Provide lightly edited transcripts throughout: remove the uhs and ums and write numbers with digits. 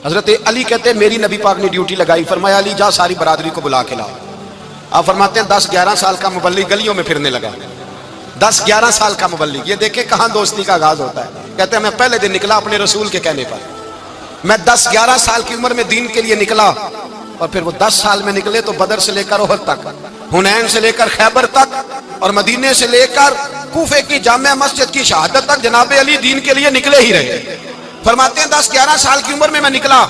حضرت علی کہتے ہیں میری نبی پاک نے ڈیوٹی لگائی، فرمایا علی جا ساری برادری کو بلا کے لاؤ۔ آپ فرماتے ہیں 10-11 سال کا مبلغ گلیوں میں پھرنے لگا، 10-11 سال کا مبلغ، یہ دیکھیں کہاں دوستی کا آغاز ہوتا ہے۔ کہتے ہیں میں پہلے دن نکلا اپنے رسول کے کہنے پر، میں 10-11 سال کی عمر میں دین کے لیے نکلا، اور پھر وہ 10 سال میں نکلے تو بدر سے لے کر احد تک، حنین سے لے کر خیبر تک، اور مدینے سے لے کر کوفے کی جامع مسجد کی شہادت تک جناب علی دین کے لیے نکلے ہی رہے۔ فرماتے ہیں 10-11 سال کی عمر میں نکلا،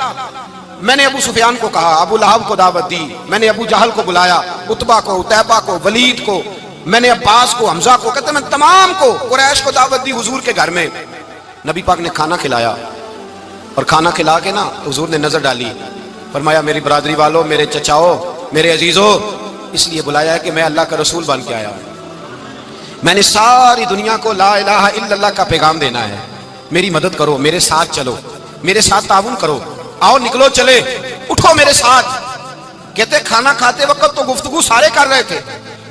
میں نے ابو سفیان کو کہا، ابو لہب کو دعوت دی، میں نے ابو جہل کو بلایا، عتبہ کو، عتیبہ کو، ولید کو، میں نے عباس کو، حمزہ کو، کہتے ہیں میں تمام کو، قریش کو دعوت دی حضور کے گھر میں۔ نبی پاک نے کھانا کھلایا، اور کھانا کھلا کے نا حضور نے نظر ڈالی، فرمایا میری برادری والوں، میرے چچاؤ، میرے عزیزوں، اس لیے بلایا ہے کہ میں اللہ کا رسول بن کے آیا ہوں، میں نے ساری دنیا کو لا الہ الا اللہ کا پیغام دینا ہے، میری مدد کرو، میرے ساتھ چلو، میرے ساتھ تعاون کرو، آؤ نکلو چلے، اٹھو میرے ساتھ۔ کہتے کھانا کھاتے وقت تو گفتگو سارے کر رہے تھے،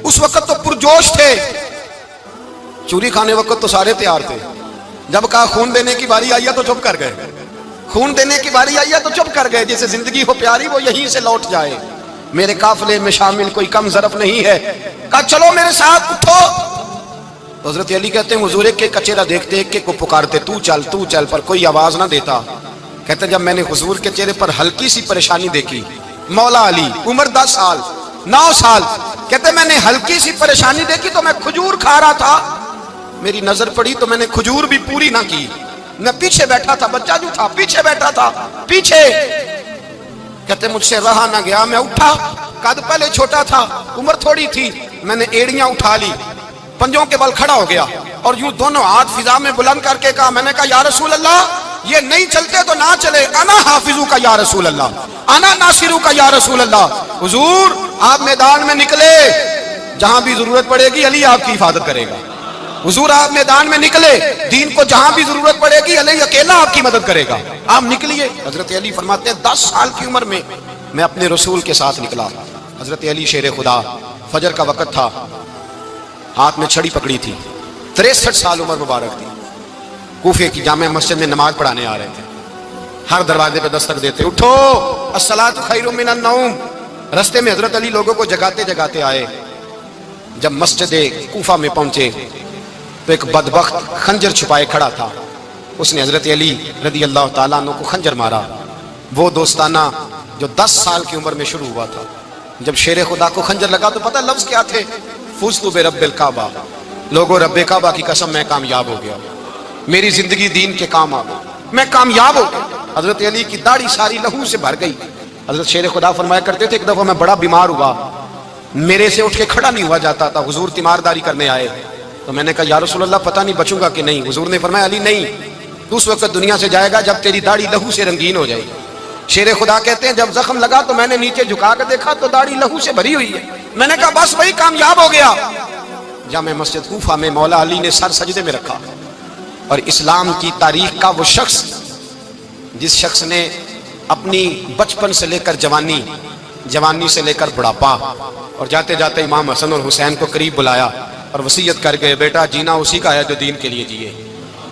اس وقت تو پرجوش تھے، چوری کھانے وقت تو سارے تیار تھے، جب کہا خون دینے کی باری آئی ہے تو چپ کر گئے، خون دینے کی باری آئی ہے تو چپ کر گئے، جسے زندگی ہو پیاری وہ یہیں سے لوٹ جائے، میرے قافلے میں شامل کوئی کم ظرف نہیں ہے، کہا چلو میرے ساتھ اٹھو۔ تو حضرت علی کہتے ہیں حضور ایک کے کچیرا دیکھتے، ایک کے کو پکارتے تو چل پر کوئی آواز نہ دیتا۔ کہتے ہیں جب میں نے حضور کے چہرے پر ہلکی سی پریشانی دیکھی، مولا علی عمر 10 سال 9 سال، کہتے ہیں میں نے ہلکی سی پریشانی دیکھی تو میں کھجور کھا رہا تھا، میری نظر پڑی تو میں نے کھجور بھی پوری نہ کی، میں پیچھے بیٹھا تھا، بچہ جو تھا پیچھے بیٹھا تھا پیچھے، کہتے مجھ سے رہا نہ گیا، میں اٹھا، قد پہلے چھوٹا تھا، عمر تھوڑی تھی، میں نے ایڑیاں اٹھا لی، پنجوں کے بل کھڑا ہو گیا، اور یوں دونوں ہاتھ فضا میں بلند کر کے کہا، میں نے کہا یا رسول اللہ یہ نہیں چلتے تو نہ چلے، انا حافظو کا یا رسول اللہ، انا ناصرو کا یا رسول اللہ۔ حضور آپ میدان میں نکلے، جہاں بھی ضرورت پڑے گی علی آپ کی حفاظت کرے گا، حضور آپ میدان میں نکلے، دین کو جہاں بھی ضرورت پڑے گی علی اکیلا آپ کی مدد کرے گا، آپ نکلیے۔ حضرت علی فرماتے ہیں 10 سال کی عمر میں میں اپنے رسول کے ساتھ نکلا۔ حضرت علی شیر خدا، فجر کا وقت تھا، ہاتھ میں چھڑی پکڑی تھی، 63 سال عمر مبارک تھی، کوفے کی جامع مسجد میں نماز پڑھانے آ رہے تھے، ہر دروازے پہ دستک دیتے، اٹھو الصلاۃ خیر من النوم۔ رستے میں حضرت علی لوگوں کو جگاتے جگاتے آئے، جب مسجد کوفہ میں پہنچے تو ایک بدبخت خنجر چھپائے کھڑا تھا، اس نے حضرت علی رضی اللہ تعالیٰ عنہ کو خنجر مارا، وہ دوستانہ جو 10 سال کی عمر میں شروع ہوا تھا۔ جب شیر خدا کو خنجر لگا تو پتہ لفظ کیا تھے؟ فزت برب الکعبہ، لوگوں رب کعبہ کی قسم میں کامیاب ہو گیا، میری زندگی دین کے کام آ گئی، میں کامیاب ہو گیا۔ حضرت علی کی داڑھی ساری لہو سے بھر گئی۔ حضرت شیر خدا فرمایا کرتے تھے ایک دفعہ میں بڑا بیمار ہوا، میرے سے اٹھ کے کھڑا نہیں ہوا جاتا تھا، حضور تیمارداری کرنے آئے تو میں نے کہا یا رسول اللہ پتہ نہیں بچوں گا کہ نہیں، حضور نے فرمایا علی نہیں، تو اس وقت دنیا سے جائے گا جب تیری داڑھی لہو سے رنگین ہو جائے گی۔ شیر خدا کہتے ہیں جب زخم لگا تو میں نے نیچے جھکا کے دیکھا تو داڑھی لہو سے بھری ہوئی ہے، میں نے کہا بس وہی کامیاب ہو گیا۔ جامع مسجد کوفہ میں مولا علی نے سر سجدے میں رکھا، اور اسلام کی تاریخ کا وہ شخص جس شخص نے اپنی بچپن سے لے کر جوانی، جوانی سے لے کر بڑھاپا، اور جاتے جاتے امام حسن اور حسین کو قریب بلایا اور وصیت کر گئے بیٹا جینا اسی کا ہے جو دین کے لیے جیے،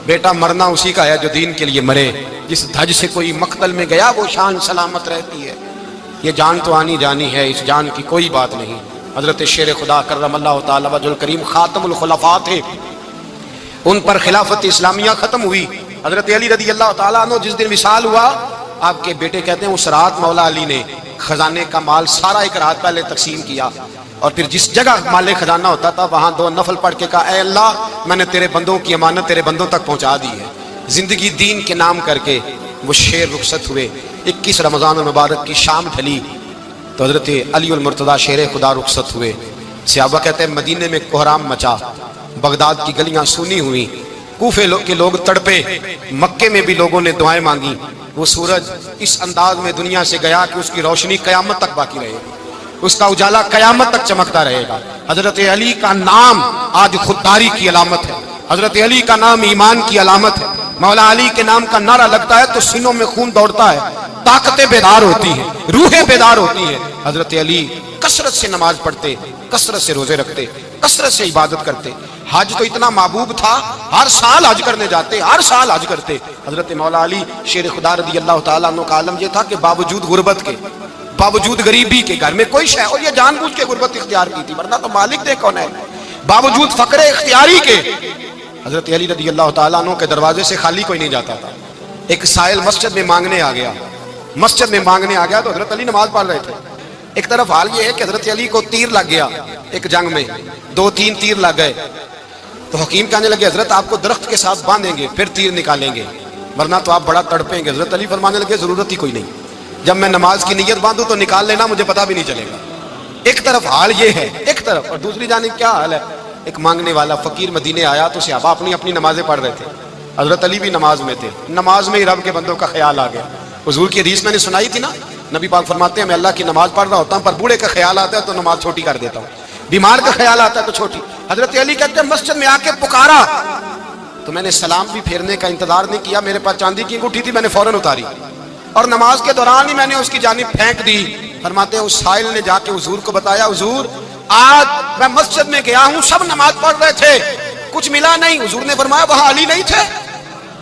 بیٹا مرنا اسی کا ہے جو دین کے لیے مرے، جس دھج سے کوئی مقتل میں گیا وہ شان سلامت رہتی ہے، یہ جان تو آنی جانی ہے، اس جان کی کوئی بات نہیں۔ حضرت شیر خدا کرم اللہ تعالی وجہ الکریم خاتم الخلفاء تھے، ان پر خلافت اسلامیہ ختم ہوئی۔ حضرت علی رضی اللہ تعالیٰ عنہ جس دن وصال ہوا، آپ کے بیٹے کہتے ہیں اس رات مولا علی نے خزانے کا مال سارا ایک رات پہلے تقسیم کیا، اور پھر جس جگہ مال خزانہ ہوتا تھا وہاں 2 نفل پڑھ کے کہا اے اللہ میں نے تیرے بندوں کی امانت تیرے بندوں تک پہنچا دی ہے۔ زندگی دین کے نام کر کے وہ شیر رخصت ہوئے۔ 21 رمضان المبارک کی شام ڈھلی تو حضرت علی المرتضیٰ شیر خدا رخصت ہوئے۔ صحابہ کہتے ہیں مدینے میں کوہرام مچا، بغداد کی گلیاں سونی ہوئی، کوفے کے لوگ تڑپے، مکے میں بھی لوگوں نے دعائیں مانگی۔ وہ سورج اس انداز میں دنیا سے گیا کہ اس کی روشنی قیامت تک باقی رہے گی، اس کا اجالا قیامت تک چمکتا رہے گا۔ حضرت علی کا نام آج خودداری کی علامت ہے، حضرت علی کا نام ایمان کی علامت ہے۔ مولا علی کے نام کا نعرہ لگتا ہے تو سینوں میں خون دوڑتا ہے، طاقتیں بیدار ہوتی ہیں، روحیں بیدار ہوتی ہیں۔ حضرت علی کثرت سے نماز پڑھتے، کثرت سے روزے رکھتے، کثرت سے عبادت کرتے. حج تو اتنا محبوب تھا، ہر سال حج کرنے جاتے، ہر سال حج کرتے. حضرت مولا علی شیر خدا رضی اللہ تعالیٰ عنہ کا عالم یہ تھا کہ باوجود غربت کے، باوجود غریبی کے، گھر میں کوئی شے، اور یہ جان بوجھ کے غربت اختیار کی تھی، ورنہ تو مالک دے کون ہے، باوجود فقر اختیاری کے حضرت علی رضی اللہ تعالیٰ عنہ کے دروازے سے خالی کوئی نہیں جاتا تھا. ایک سائل مسجد میں مانگنے آ گیا، مسجد میں مانگنے آ گیا تو حضرت علی نماز پڑھ رہے تھے. ایک طرف حال یہ ہے کہ حضرت علی کو تیر لگ گیا ایک جنگ میں، 2-3 تیر لگ گئے. تو حکیم کہنے لگے حضرت آپ کو درخت کے ساتھ باندھیں گے پھر تیر نکالیں گے، ورنہ تو آپ بڑا تڑپیں گے. حضرت علی فرمانے لگے ضرورت ہی کوئی نہیں، جب میں نماز کی نیت باندھوں تو نکال لینا، مجھے پتہ بھی نہیں چلے گا. ایک طرف حال یہ ہے، ایک طرف، اور دوسری جانب کیا حال ہے، ایک مانگنے والا فقیر مدینے آیا تو صحابہ اپنی اپنی نمازیں پڑھ رہے تھے، حضرت علی بھی نماز میں تھے. نماز میں ہی رب کے بندوں کا خیال آ گیا. حضور کی حدیث میں نے سنائی تھی نا، نبی پاک فرماتے ہیں میں اللہ کی نماز پڑھ رہا ہوتا ہوں پر بوڑھے کا خیال آتا ہے تو نماز چھوٹی کر دیتا ہوں، بیمار کا خیال آتا ہے تو چھوٹی. حضرت علی کہتے ہیں مسجد میں آ کے پکارا تو میں نے سلام بھی پھیرنے کا انتظار نہیں کیا، میرے پاس چاندی کی انگوٹھی تھی، میں نے فوراً اتاری اور نماز کے دوران ہی میں نے اس کی جانب پھینک دی. فرماتے ہیں اس سائل نے جا کے حضور کو بتایا، حضور آج میں مسجد میں گیا ہوں، سب نماز پڑھ رہے تھے، کچھ ملا نہیں. حضور نے فرمایا وہاں علی نہیں تھے؟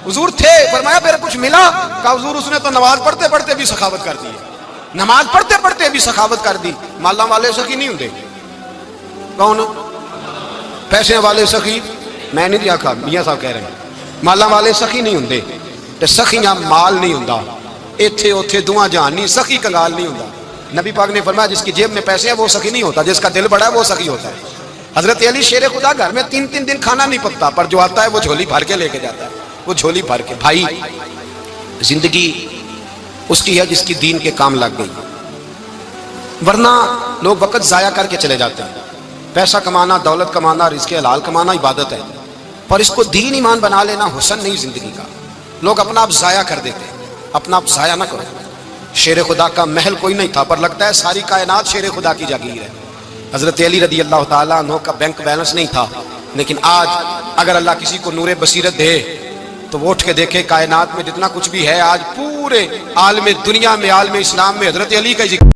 حضور تھے. فرمایا پھر کچھ ملا؟ کہا حضور اس نے تو نماز پڑھتے پڑھتے بھی سخاوت کر دی، نماز پڑھتے پڑھتے بھی سخاوت کر دی. مالا والے سخی نہیں ہوندے؟ کون؟ پیسے والے سخی؟ میں نہیں دیا کھا، میاں صاحب کہہ رہے ہیں مالا والے سخی نہیں ہوندے. تے سخیاں مال نہیں ہوندا، ایتھے اوتھے دعا جہان نہیں، سخی کنگال نہیں ہوندا. نبی پاک نے فرمایا جس کی جیب میں پیسے ہیں وہ سخی نہیں ہوتا، جس کا دل بڑا ہے وہ سخی ہوتا ہے. حضرت علی شیر خدا گھر میں 3 دن کھانا نہیں پکتا، پر جو آتا ہے وہ جھولی بھر کے لے کے جاتا ہے، وہ جھولی بھر کے. بھائی زندگی اس کی ہے جس کی دین کے کام لگ گئی، ورنہ لوگ وقت ضائع کر کے چلے جاتے ہیں. پیسہ کمانا، دولت کمانا، رزق حلال کمانا عبادت ہے، پر اس کو دین ایمان بنا لینا حسن نہیں زندگی کا. لوگ اپنا آپ ضائع کر دیتے ہیں، اپنا آپ ضائع نہ کرو. شیر خدا کا محل کوئی نہیں تھا، پر لگتا ہے ساری کائنات شیر خدا کی جاگیر ہے. حضرت علی رضی اللہ تعالیٰ عنہ کا بینک بیلنس نہیں تھا، لیکن آج اگر اللہ کسی کو نور بصیرت دے تو وہ اٹھ کے دیکھے کائنات میں جتنا کچھ بھی ہے آج پورے عالم دنیا میں، عالم اسلام میں حضرت علی کا